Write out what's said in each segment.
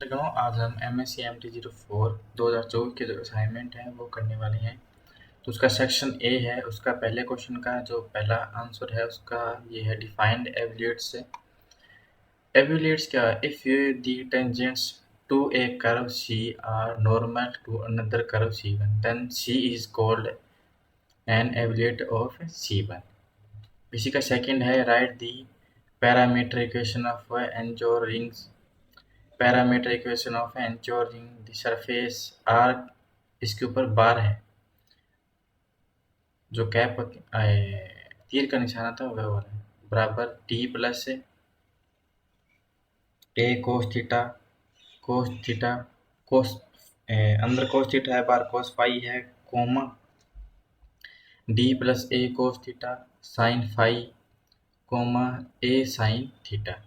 आज हम MSc MT 04 2024 के जो असाइनमेंट है वो करने वाले हैं। तो उसका सेक्शन ए है। उसका पहले क्वेश्चन का जो पहला आंसर है उसका ये है, डिफाइंड एवल्यूट्स से। एवल्यूट्स क्या है? If you the tangents to a curve C are normal to another curve C1 then C is called an evolute of C1। इसी का सेकंड है, right the parameter equation of anchor rings. Parameter equation of anchor ring the surface R, इसके ऊपर बार है, जो cap तीर का निशाना था वह वाला है, बराबर T plus A cos theta cos अंदर कोस थीटा है, बार कोस फाई है, comma D plus A cos theta sine phi, comma A sine theta.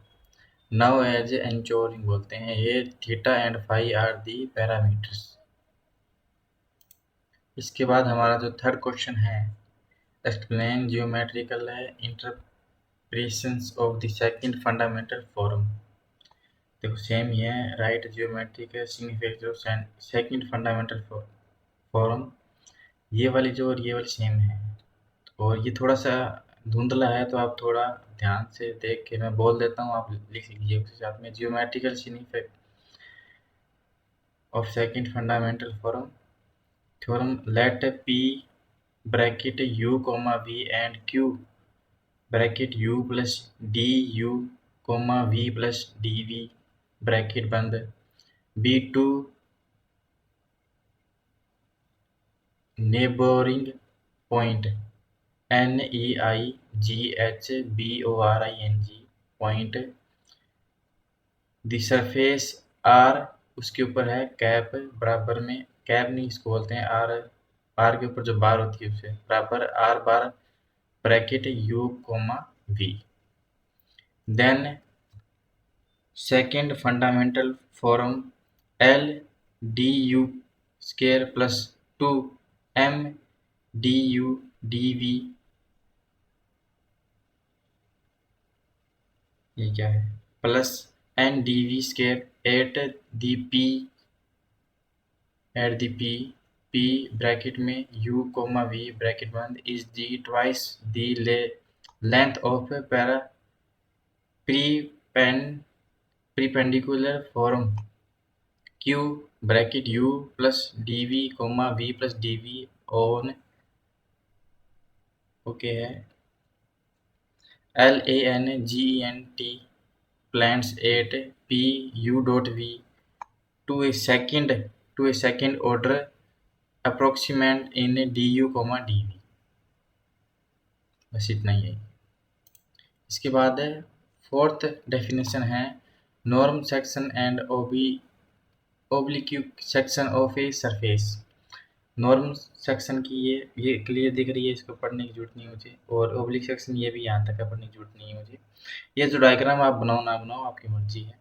Now as anchoring बोलते हैं, ये theta and phi are the parameters. इसके बाद हमारा जो थर्ड क्वेश्चन है, explain geometrical interpretations of the second fundamental form. देखो same ही है, right geometrical significance of second fundamental form. ये वाली जो और ये वाली सेम है, और ये थोड़ा सा धुंधला है तो आप थोड़ा ध्यान से देख के मैं बोल देता हूँ, आप लिख लीजिए उसके साथ में। Geometrical significance of second fundamental form theorem, let P bracket U, V and Q bracket U plus DU, V plus DV bracket बंद be to neighboring point NEIGHBORING point, the surface R, उसके ऊपर है cap, बराबर में cap नहीं इसको बोलते हैं, R के ऊपर जो बार होती है उसे, बराबर R bar bracket U, V। Then second fundamental form L DU square plus 2M DU DV, ये क्या है, plus N DV square at the P bracket में U, V ब्रैकेट बंद is the twice the length of perpendicular form Q bracket U plus DV, V plus DV on, okay है, LANGENT plants at P U dot V to a second order approximant in DU, DV। बस इतना ही है। इसके बाद fourth definition है, norm section and oblique section of a surface. Norm section की ये clear दिख रही है, इसको पढ़ने की जरूरत नहीं है मुझे, और ओब्लिक सेक्शन ये भी यहाँ तक है, पढ़ने की जरूरत नहीं है मुझे। ये जो डायग्राम आप बनाओ ना बनाओ आपकी मर्जी है।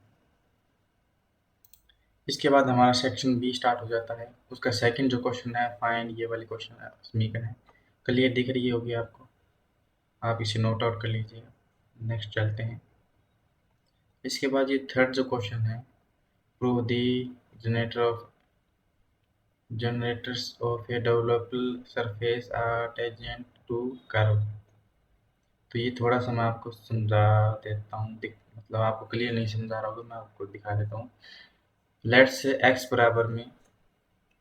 इसके बाद हमारा सेक्शन बी स्टार्ट हो जाता है। उसका सेकंड जो क्वेश्चन है, फाइंड, ये वाली क्वेश्चन है, समीकरण है, क्लियर दिख रही होगी आपको, आप इसे नोट आउट कर लीजिएगा। नेक्स्ट चलते हैं। इसके बाद ये थर्ड जो क्वेश्चन है, prove the generators of a developable surface are tangent to curve. तो ये थोड़ा सा मैं आपको समझा देता हूँ, मतलब आपको क्लियर नहीं समझा रहा होगा, मैं आपको दिखा देता हूँ। लेट्स से x बराबर में,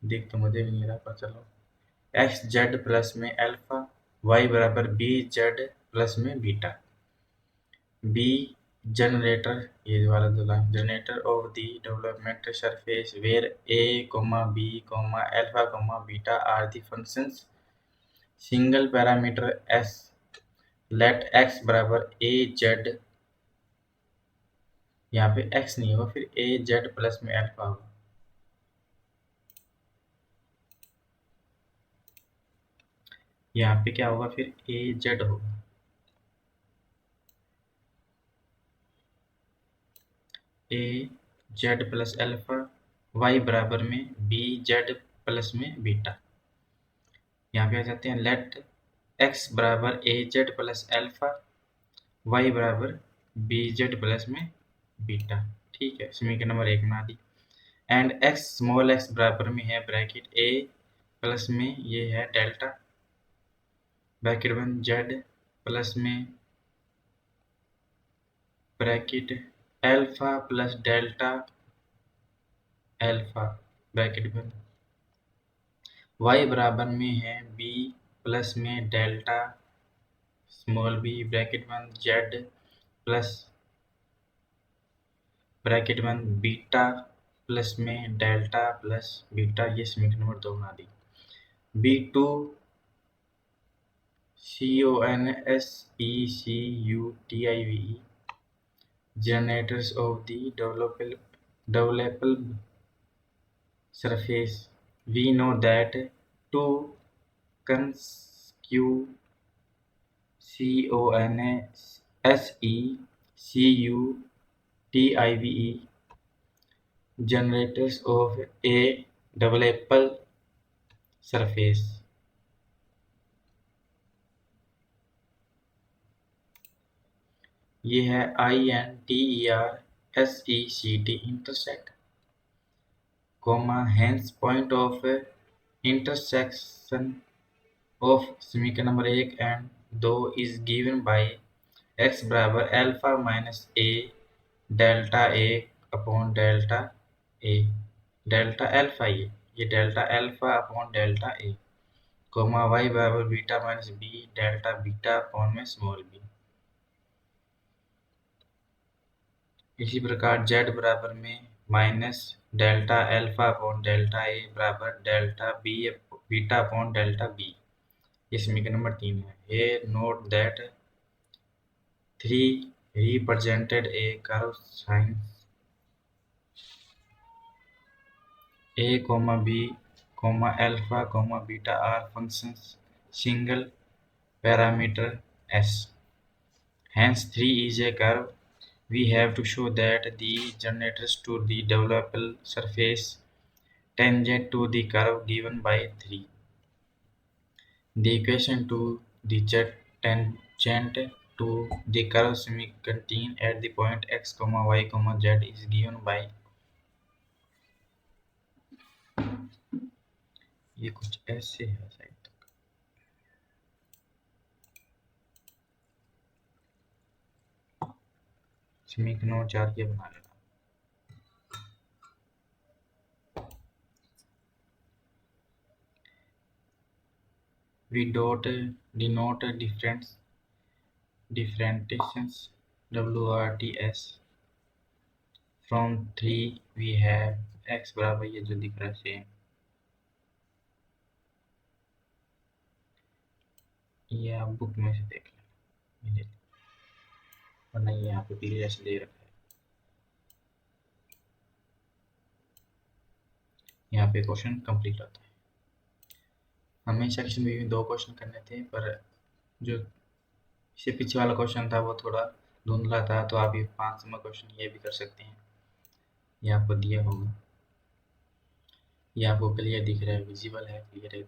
देख तो मुझे भी नहीं रहा, पर चलो, एक्स जेड प्लस में अल्फा, वाई बराबर बी जेड प्लस में बीटा। बी जनरेटर, ये वाला जो generator of the development surface where A, B, alpha, beta are the functions single parameter S। Let x बराबर ए जेड, यहाँ पे x नहीं होगा, फिर ए जेड प्लस में अल्फा होगा। यहाँ पे क्या होगा, फिर ए जेड होगा, ए जेड प्लस अल्फा, वाई बराबर में बी जेड प्लस में बीटा। यहाँ पे आ जाते हैं, लेट एक्स बराबर ए जेड प्लस अल्फा, वाई बराबर बी जेड प्लस में बीटा। ठीक है, समीकरण नंबर 1 बना दी। एंड एक्स स्मॉल एक्स बराबर में है ब्रैकेट ए प्लस में ये है डेल्टा ब्रैकेट बंद जेड प्लस में bracket alpha plus delta alpha bracket बंद वाई बराबर में है बी प्लस में डेल्टा स्मॉल बी ब्रैकेट बंद जेड प्लस ब्रैकेट बंद बीटा प्लस में डेल्टा प्लस बीटा, ये समीकरण नंबर 2 बना दी। B2 CONSECUTIVE generators of the developable surface. We know that two consecutive CONSECUTIVE generators of a developable surface. ये है INTERSECT intersect, hence point of intersection of समीकरण number 1 and 2 is given by x बराबर alpha minus A delta A upon delta A, delta alpha ये delta alpha upon delta A, comma Y बराबर beta minus B delta beta upon में small B. इसी प्रकार z बराबर में minus delta alpha upon delta A बराबर delta B beta upon delta B, ये समीकरण नंबर 3 है। Here note that 3 represented a curve sin a, b, alpha, beta are functions single parameter s. Hence 3 is a curve. We have to show that the generators to the developable surface tangent to the curve given by 3. The equation to the tangent to the curve semi-contained at the point x, y, z is given by ये कुछ ऐसे है side तक। समीकरण 4 के बना लेना। We denote differentiations WRTS from 3 we have x बराबर ये जो दिख रहा है सेम, ये आप बुक में से देख लेना वरना ये यहाँ पे क्लियर ऐसे दे रखा है। यहाँ पे क्वेश्चन कंप्लीट होता है। हमें सेक्शन बी में 2 क्वेश्चन करने थे, पर जो इससे पीछे वाला क्वेश्चन था वो थोड़ा धुंधला था, तो आप ये 5 नंबर क्वेश्चन ये भी कर सकते हैं। ये आपको दिया होगा, ये आपको क्लियर दिख रहा है, विजिबल है, क्लियर है।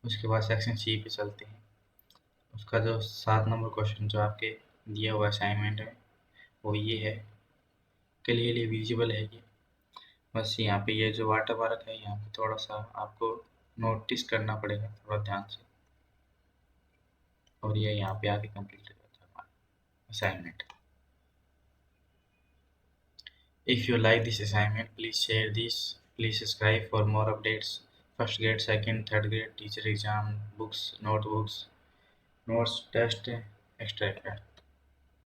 उसके बाद सेक्शन सी पे चलते हैं। उसका जो 7 नंबर क्वेश्चन जो आपके दिया हुआ असाइनमेंट है वो ये है, क्लियरली विजिबल है ये। बस यहाँ पे ये जो वाटर पार्क है यहाँ पे थोड़ा सा आपको नोटिस करना पड़ेगा थोड़ा ध्यान से, और ये यहाँ पे आके कंप्लीट हो जाता है हमारा assignment. If you like this assignment, please share this. Please subscribe for more updates. First grade, second, third grade, teacher exam, books, notebooks, notes, test, extra.